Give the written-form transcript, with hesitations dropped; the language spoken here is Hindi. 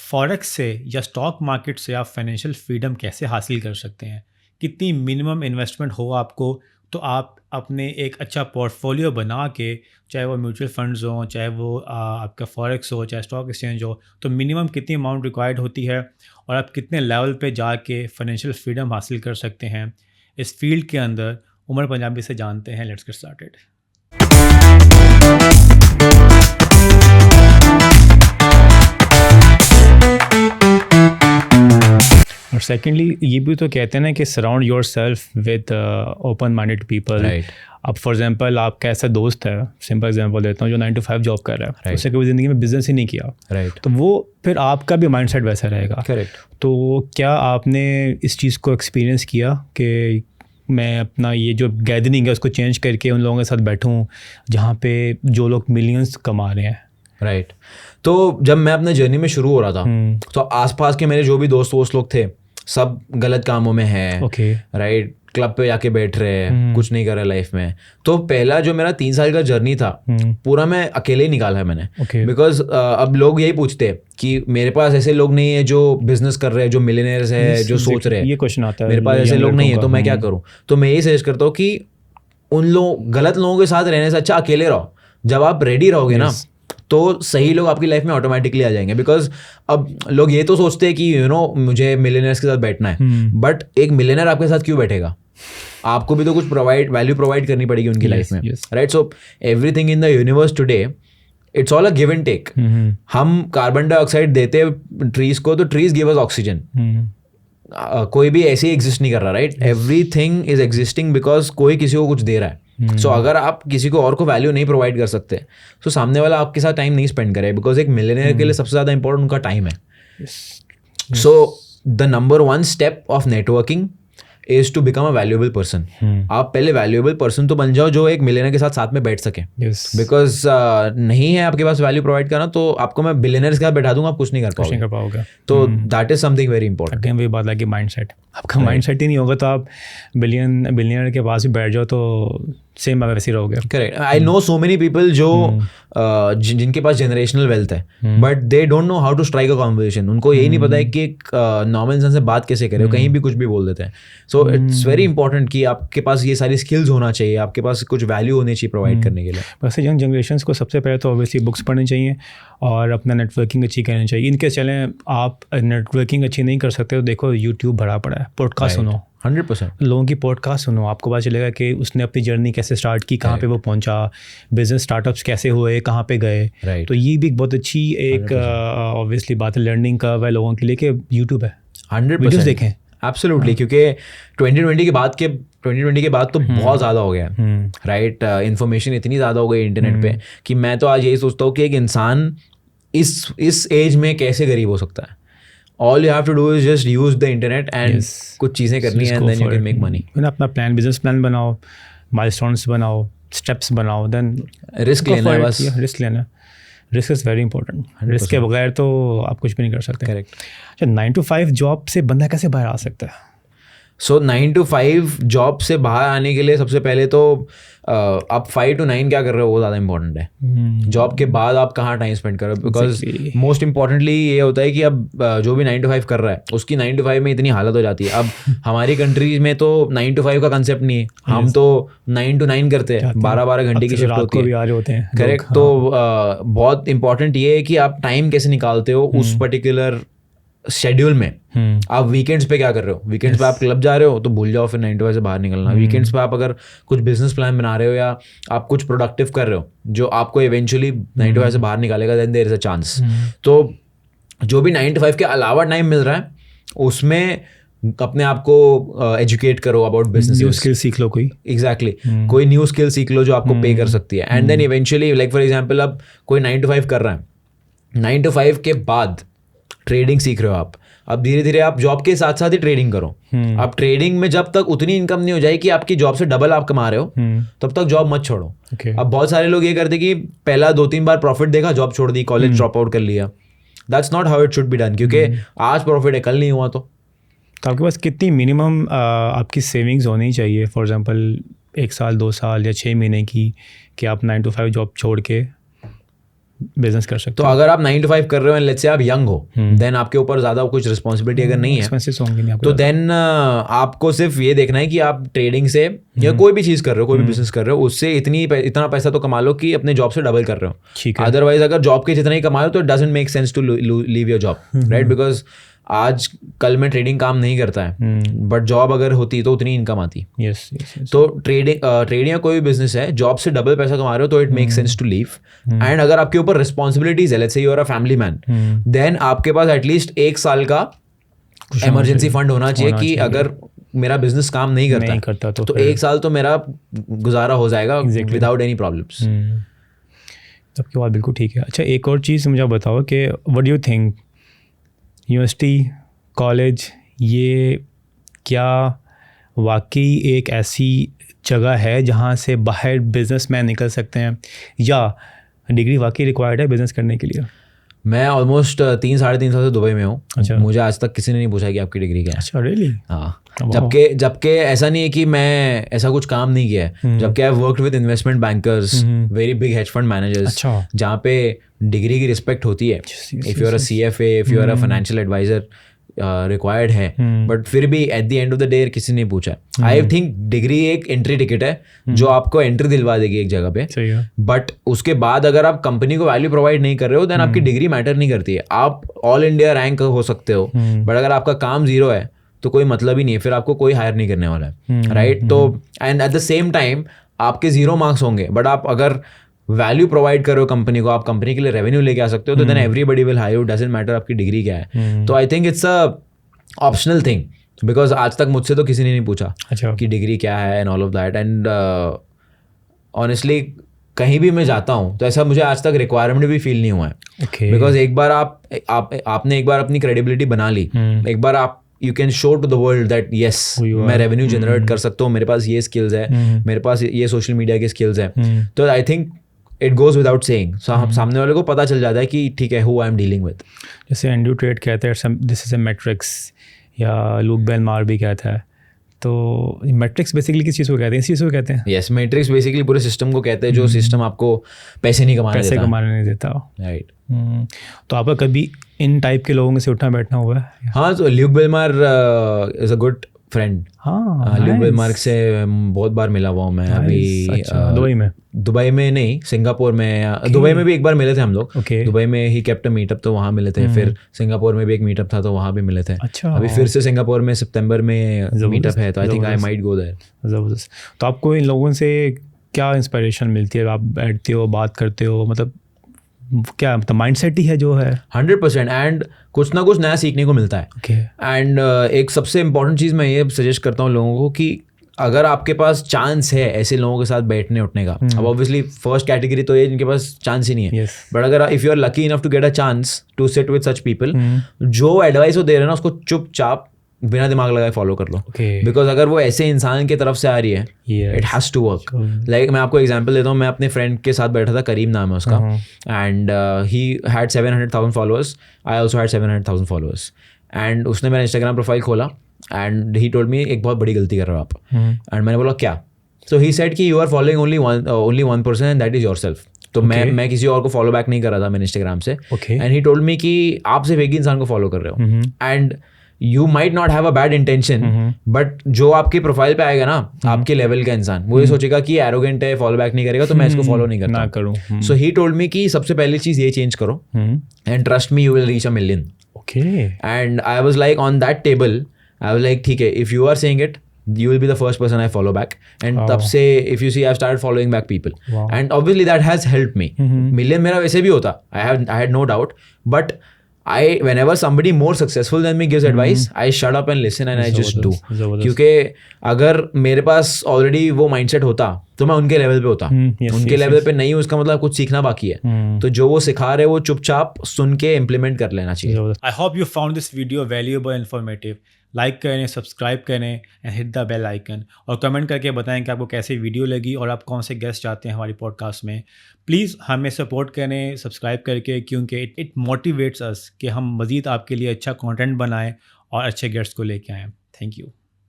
फॉरेक्स से या स्टॉक मार्केट से आप फाइनेंशियल फ्रीडम कैसे हासिल कर सकते हैं? कितनी मिनिमम इन्वेस्टमेंट हो आपको तो आप अपने एक अच्छा पोर्टफोलियो बना के, चाहे वो म्यूचुअल फंड्स हों, चाहे वो आपका फॉरेक्स हो, चाहे स्टॉक एक्सचेंज हो, तो मिनिमम कितनी अमाउंट रिक्वायर्ड होती है और आप कितने लेवल पे जाके फाइनेंशियल फ्रीडम हासिल कर सकते हैं इस फील्ड के अंदर? उमर पंजाबी से जानते हैं। Let's get started. और सेकेंडली ये भी तो कहते हैं ना कि surround your self with open minded people. अब फॉर एग्जांपल आपका ऐसा दोस्त है, सिंपल एग्जांपल देता हूँ, जो 9 to 5 जॉब कर रहा है, उसने कभी ज़िंदगी में बिजनेस ही नहीं किया, तो वो फिर आपका भी माइंडसेट वैसा रहेगा। तो क्या आपने इस चीज़ को एक्सपीरियंस किया कि मैं अपना ये जो गैदरिंग है उसको चेंज करके उन लोगों के साथ बैठूँ जहाँ पे जो लोग मिलियंस कमा रहे हैं? तो जब मैं अपने जर्नी में शुरू हो रहा था तो आसपास के मेरे जो भी दोस्त लोग थे सब गलत कामों में हैं, क्लब पे जाके बैठ रहे हैं, कुछ नहीं कर रहे लाइफ में। तो पहला जो मेरा 3 साल का जर्नी था पूरा मैं अकेले ही निकाला है मैंने, बिकॉज अब लोग यही पूछते हैं कि मेरे पास ऐसे लोग नहीं है जो बिजनेस कर रहे हैं, जो मिलियनेयर्स है, जो सोच रहे हैं। ये क्वेश्चन आता है, मेरे पास ऐसे लोग नहीं है तो मैं क्या करूँ? तो मैं यही सजेस्ट करता हूँ कि उन गलत लोगों के साथ रहने से अच्छा अकेले रहो। जब आप रेडी रहोगे ना तो सही लोग आपकी लाइफ में ऑटोमेटिकली आ जाएंगे। बिकॉज अब लोग ये तो सोचते हैं कि मुझे मिलियनर्स के साथ बैठना है, बट एक मिलियनर आपके साथ क्यों बैठेगा? आपको भी तो कुछ वैल्यू प्रोवाइड करनी पड़ेगी उनकी लाइफ में, right? So everything in the universe today it's all a give and take. हम कार्बन डाइऑक्साइड देते हैं ट्रीज को, तो ट्रीज गिव अस ऑक्सीजन। कोई भी ऐसे ही एग्जिस्ट नहीं कर रहा, right? Everything is existing because कोई किसी को कुछ दे रहा है। सो अगर आप किसी को और को वैल्यू नहीं प्रोवाइड कर सकते तो सामने वाला आपके साथ टाइम नहीं स्पेंड करे, बिकॉज एक मिलियनेयर के लिए सबसे ज़्यादा इंपॉर्टेंट उनका टाइम है। So the number 1 step of networking is to become a valuable person. आप पहले वैल्यूएबल पर्सन तो बन जाओ जो एक मिलियनर के साथ में बैठ सके, बिकॉज नहीं है आपके पास वैल्यू प्रोवाइड करना तो आपको मैं बिलियनर के साथ बैठा दूंगा, आप कुछ नहीं कर पाओगे। तो that is something very important. Again वही बात लगी, माइंडसेट। आपका माइंडसेट ही नहीं होगा तो आप बिलियनर के पास भी बैठ जाओ तो सेम अगर ऐसे रहोगे। Correct. I know so many people जो जिनके पास जनरेशनल वेल्थ है but they don't know how to strike a conversation. उनको यही नहीं पता है कि एक नॉर्मल इंसान से बात कैसे करें, कहीं भी कुछ भी बोल देते हैं। सो इट्स वेरी इंपॉर्टेंट कि आपके पास ये सारी स्किल्स होना चाहिए, आपके पास कुछ वैल्यू होनी चाहिए प्रोवाइड करने के लिए। वैसे यंग जनरेशन्स को सबसे पहले तो ऑब्वियसली बुक्स पढ़नी चाहिए और अपना नेटवर्किंग अच्छी करनी चाहिए। इनके चलें आप नेटवर्किंग अच्छी नहीं कर सकते तो देखो यूट्यूब भरा पड़ा है, पॉडकास्ट सुनो, 100% लोगों की पॉडकास्ट सुनो, आपको पता चलेगा कि उसने अपनी जर्नी कैसे स्टार्ट की, कहाँ पे वो पहुंचा, बिजनेस स्टार्टअप्स कैसे हुए, कहाँ पे गए। तो ये भी एक बहुत अच्छी एक ऑब्वियसली बात है, लर्निंग कर्व है लोगों के लिए कि यूट्यूब है, 100% देखें। एब्सोल्युटली, क्योंकि 2020 के बाद तो बहुत ज़्यादा हो गया, राइट? इन्फॉर्मेशन इतनी ज़्यादा हो गई इंटरनेट पे कि मैं तो आज यही सोचता हूँ कि एक इंसान इस एज में कैसे गरीब हो सकता है। All you have to do is just use the internet and कुछ चीज़ें करनी है and then you can make money. अपना प्लान, बिजनेस प्लान बनाओ, माइलस्टोन्स बनाओ, स्टेप्स बनाओ, देन रिस्क लेना है बस। रिस्क लेना, risk is very important. Risk के बगैर तो आप कुछ भी नहीं कर सकते। करेक्ट। अच्छा, 9 to 5 जॉब से बंदा कैसे बाहर आ सकता है? सो 9 to 5 जॉब से बाहर आने के लिए सबसे पहले तो आप 5 to 9 क्या कर रहे हो वो ज़्यादा इंपॉर्टेंट है। जॉब के बाद आप कहाँ टाइम स्पेंड कर रहे हो, बिकॉज मोस्ट इंपॉर्टेंटली ये होता है कि अब जो भी 9 to 5 कर रहा है उसकी 9 to 5 में इतनी हालत हो जाती है। अब हमारी कंट्रीज में तो 9 to 5 का कंसेप्ट नहीं है, हम तो 9 to 9 करते हैं, 12-12 घंटे की शिफ्ट होती है। करेक्ट। तो बहुत इंपॉर्टेंट ये है कि आप टाइम कैसे निकालते हो उस पर्टिकुलर शेड्यूल में। आप वीकेंड्स पे क्या कर रहे हो? वीकेंड्स पे आप क्लब जा रहे हो तो भूल जाओ फिर 9 to 5 से बाहर निकलना। वीकेंड्स पे आप अगर कुछ बिजनेस प्लान बना रहे हो या आप कुछ प्रोडक्टिव कर रहे हो जो आपको इवेंचुअली 9 to 5 से बाहर निकालेगा, then there is a chance. तो जो भी 9 to 5 के अलावा टाइम मिल रहा है उसमें अपने आप को एजुकेट करो अबाउट बिजनेस, न्यू स्किल सीख लो कोई। एग्जैक्टली, कोई न्यू स्किल सीख लो जो आपको पे कर सकती है। And then eventually like for example अब कोई 9 to 5 कर रहा है, 9 to 5 के बाद ट्रेडिंग सीख रहे हो आप, अब धीरे धीरे आप जॉब के साथ साथ ही ट्रेडिंग करो। आप ट्रेडिंग में जब तक उतनी इनकम नहीं हो जाए कि आपकी जॉब से डबल आप कमा रहे हो तब तक जॉब मत छोड़ो। अब बहुत सारे लोग ये करते कि पहला 2-3 बार प्रॉफिट देखा, जॉब छोड़ दी, कॉलेज ड्रॉप आउट कर लिया। That's not how it should be done, क्योंकि आज प्रॉफिट है कल नहीं हुआ तो आपके पास कितनी मिनिमम आपकी सेविंग्स होनी चाहिए? फॉर एग्जांपल 1 साल 2 साल या 6 महीने की, कि आप 9 to 5 जॉब छोड़ के बिजनेस कर सकते तो अगर आप 9 to 5 कर रहे हो, लेट्स से आप यंग हो, देन आपके ऊपर ज़्यादा कुछ रिस्पॉन्सिबिलिटी अगर नहीं है, एक्सपेंसेस होंगे नहीं तो देन आपको सिर्फ ये देखना है कि आप ट्रेडिंग से या कोई भी चीज़ कर रहे हो, कोई भी बिजनेस कर रहे हो, उससे इतना पैसा तो कमा लो कि अपने जॉब से डबल कर रहे हो। अदरवाइज अगर जॉब के जितना ही कमा लो तो it doesn't make sense to leave your job, right? Because आज कल में ट्रेडिंग काम नहीं करता है, बट जॉब अगर होती तो उतनी इनकम आती। तो ट्रेडिंग या कोई भी बिजनेस है, जॉब से डबल पैसा कमा रहे हो तो it make sense to leave. And अगर आपके ऊपर रिस्पॉन्सिबिलिटीज है, let's say you are a family man, then आपके पास एटलीस्ट 1 साल का इमरजेंसी फंड होना चाहिए कि अगर मेरा बिजनेस काम नहीं करता तो 1 साल तो मेरा गुजारा हो जाएगा विदाउट एनी प्रॉब्लम्स। सबकी बात बिल्कुल ठीक है। अच्छा, एक और चीज़ मुझे बताओ कि what do you think, university, college, ये क्या वाकई एक ऐसी जगह है जहाँ से बाहर बिजनेसमैन निकल सकते हैं, या डिग्री वाकई रिक्वायर्ड है बिजनेस करने के लिए? मैं ऑलमोस्ट 3-3.5 साल से दुबई में हूँ। अच्छा। मुझे आज तक किसी ने नहीं पूछा कि आपकी डिग्री क्या है। अच्छा, रियली? हाँ, जबकि ऐसा नहीं है कि मैं ऐसा कुछ काम नहीं किया है, जबकि I worked with investment bankers, very big hedge fund managers, जहाँ पे डिग्री की रिस्पेक्ट होती है। If you are a CFA, if you are a financial advisor required है, बट फिर भी at the end of the day किसी ने पूछा। आई थिंक डिग्री एक एंट्री टिकट है जो आपको एंट्री दिलवा देगी एक जगह पे, बट उसके बाद अगर आप कंपनी को वैल्यू प्रोवाइड नहीं कर रहे हो, देन आपकी डिग्री मैटर नहीं करती है। आप ऑल इंडिया रैंक हो सकते हो, बट अगर आपका काम 0 है तो कोई मतलब ही नहीं है, फिर आपको कोई हायर नहीं करने वाला है, राइट? तो and at the same time आपके 0 मार्क्स होंगे, बट आप अगर वैल्यू प्रोवाइड करो कंपनी को, आप कंपनी के लिए रेवेन्यू लेके आ सकते हो, तो then everybody will hire you, doesn't matter आपकी डिग्री क्या है। तो I think it's a optional thing, because आज तक मुझसे तो किसी ने नहीं पूछा कि डिग्री क्या है and all of that. And honestly कहीं भी मैं जाता हूँ तो ऐसा मुझे आज तक रिक्वायरमेंट भी फील नहीं हुआ है, बिकॉज एक बार आपने एक बार अपनी क्रेडिबिलिटी बना ली, एक बार आप you can show to the world that yes मैं रेवेन्यू जनरेट कर सकता हूँ, मेरे पास ये स्किल्स है, मेरे पास ये सोशल मीडिया के स्किल्स है, तो I think it goes without saying, सामने वाले को पता चल जाता है कि ठीक है, who I am dealing with. जैसे एंड्रयू टेट कहते हैं दिस इज अ मैट्रिक्स, या लुक बेलमार भी कहता है। तो मैट्रिक्स बेसिकली किस चीज़ को कहते हैं? इस चीज़ को कहते हैं? यस, मैट्रिक्स बेसिकली पूरे सिस्टम को कहते हैं, जो सिस्टम आपको पैसे कमाने नहीं देता, राइट? तो आपका कभी इन टाइप के लोगों से उठना बैठना हुआ है? हाँ, तो Luke Belmar is a good friend. हाँ, ल्यूक बेलमार से बहुत बार मिला हुआ हूँ मैं। अभी दुबई में नहीं, सिंगापुर में। दुबई में भी एक बार मिले थे हम लोग। दुबई में ही केप्ट अ मीटअप, तो वहाँ मिले थे। फिर सिंगापुर में भी एक मीटअप था, तो वहाँ भी मिले थे। अभी फिर से सिंगापुर में सितंबर में मीटअप है, तो I think I might go there. जबरदस्त। तो आपको इन लोगों से क्या इंस्पिरेशन मिलती है? आप बैठते हो, बात करते हो, मतलब क्या मतलब माइंडसेट ही है जो है? 100%। एंड कुछ ना कुछ नया सीखने को मिलता है। एंड एक सबसे इम्पॉर्टेंट चीज़ मैं ये सजेस्ट करता हूँ लोगों को कि अगर आपके पास चांस है ऐसे लोगों के साथ बैठने उठने का, अब ऑब्वियसली फर्स्ट कैटेगरी तो ये जिनके पास चांस ही नहीं है, बट अगर if you are lucky enough to get a chance to sit with such people, जो एडवाइस वो दे रहे हैं ना उसको चुपचाप बिना दिमाग लगाए फॉलो कर लो। बिकॉज अगर वो ऐसे इंसान की तरफ से आ रही है, it has to work. Like मैं आपको एग्जांपल देता हूँ, मैं अपने फ्रेंड के साथ बैठा था, करीम नाम है उसका, and he had 700,000 followers, I also had 700,000 followers. And उसने मेरा इंस्टाग्राम प्रोफाइल खोला एंड ही टोल्ड मी एक बहुत बड़ी गलती कर रहे हो आप। एंड मैंने बोला क्या? सो ही सेड कि you are following only one person and that is yourself. तो मैं किसी और को फॉलो बैक नहीं कर रहा था मेरे इंस्टाग्राम से। एंड ही टोल्ड मी कि आप सिर्फ एक ही इंसान को फॉलो कर रहे हो, and you might not have a bad intention, but जो आपकी प्रोफाइल पे आएगा ना आपके लेवल का इंसान, वो ये सोचेगा कि एरोगेंट है, फॉलो बैक नहीं करेगा, तो मैं इसको फॉलो नहीं करता, ना करूं। सो ही टोल्ड मी कि सबसे पहली चीज ये चेंज करो, and trust me you will reach 1 million। And I was like on that table, I was like ठीक है, if you are saying it you will be the first person I follow back, and तब से if you see I've started following back people, and obviously that has helped me। million मेरा वैसे भी होता, I had no doubt, but whenever somebody more successful than me gives advice, I shut up and listen and I just do, क्योंकि अगर मेरे पास already वो mindset होता तो मैं उनके लेवल पे होता, उनके लेवल पे नहीं हूँ, उसका मतलब कुछ सीखना बाकी है। तो जो वो सिखा रहे वो चुपचाप सुन के इम्प्लीमेंट कर लेना चाहिए। I hope you found this video valuable and informative। Like करें, सब्सक्राइब करें and hit the bell icon, और कमेंट करके बताएं कि आपको कैसे वीडियो लगी और आप कौन से गेस्ट चाहते हैं हमारी पॉडकास्ट में। प्लीज़ हमें सपोर्ट करें सब्सक्राइब करके, क्योंकि इट मोटिवेट्स अस कि हम मज़ीद आपके लिए अच्छा कंटेंट बनाएं और अच्छे गेस्ट को लेके आएँ। Thank you.